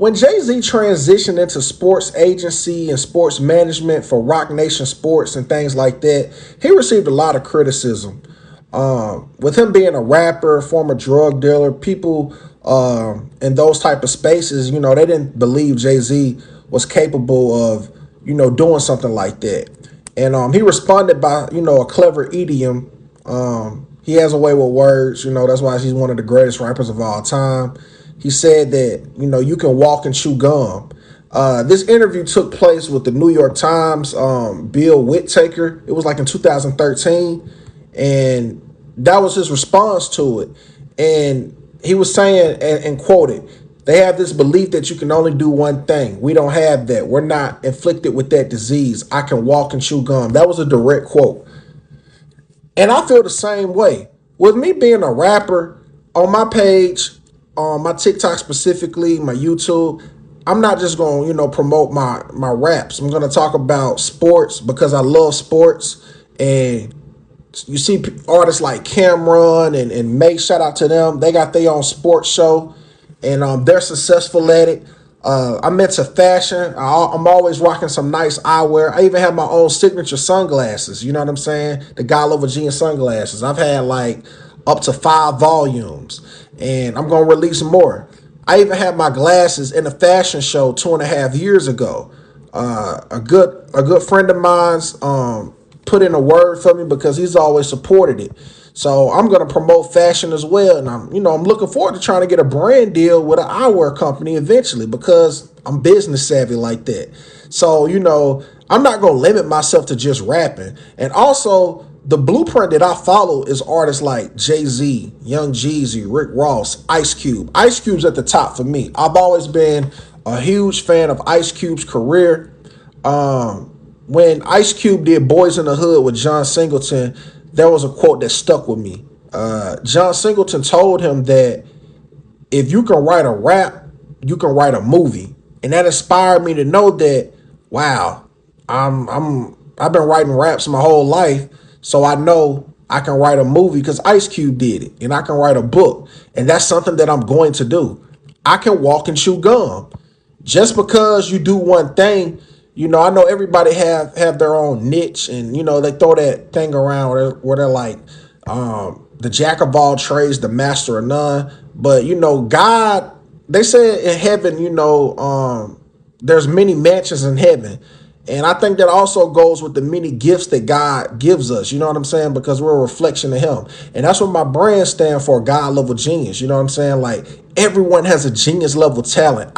when Jay-Z transitioned into sports agency and sports management for Rock Nation Sports and things like that, he received a lot of criticism. With him being a rapper, former drug dealer, people in those type of spaces, they didn't believe Jay-Z was capable of, doing something like that. And he responded by, a clever idiom. He has a way with words, that's why he's one of the greatest rappers of all time. He said that, you can walk and chew gum. This interview took place with the New York Times, Bill Whittaker. It was like in 2013. And that was his response to it. And he was saying, and quoted, they have this belief that you can only do one thing. We don't have that. We're not inflicted with that disease. I can walk and chew gum. That was a direct quote. And I feel the same way. With me being a rapper, on my page, on my TikTok specifically, my YouTube, I'm not just going to, promote my raps. I'm going to talk about sports because I love sports. And you see artists like Cameron and May, shout out to them. They got their own sports show, and they're successful at it. I'm into fashion. I'm always rocking some nice eyewear. I even have my own signature sunglasses. You know what I'm saying? The GodLevelGenius sunglasses. I've had like up to 5 volumes, and I'm gonna release more. I even had my glasses in a fashion show 2.5 years ago. A good friend of mine's put in a word for me because he's always supported it. So I'm going to promote fashion as well. And I'm looking forward to trying to get a brand deal with an eyewear company eventually because I'm business savvy like that. So, I'm not going to limit myself to just rapping. And also the blueprint that I follow is artists like Jay-Z, Young Jeezy, Rick Ross, Ice Cube. Ice Cube's at the top for me. I've always been a huge fan of Ice Cube's career. When Ice Cube did Boys in the Hood with John Singleton, there was a quote that stuck with me. John Singleton told him that if you can write a rap, you can write a movie. And that inspired me to know that, wow, I've been writing raps my whole life, so I know I can write a movie because Ice Cube did it, and I can write a book. And that's something that I'm going to do. I can walk and chew gum. Just because you do one thing, I know everybody have their own niche, and they throw that thing around where they're like the jack of all trades, the master of none. But God, they say in heaven, there's many mansions in heaven, and I think that also goes with the many gifts that God gives us. You know what I'm saying? Because we're a reflection of Him, and that's what my brand stands for. God Level Genius. You know what I'm saying? Like everyone has a genius level talent.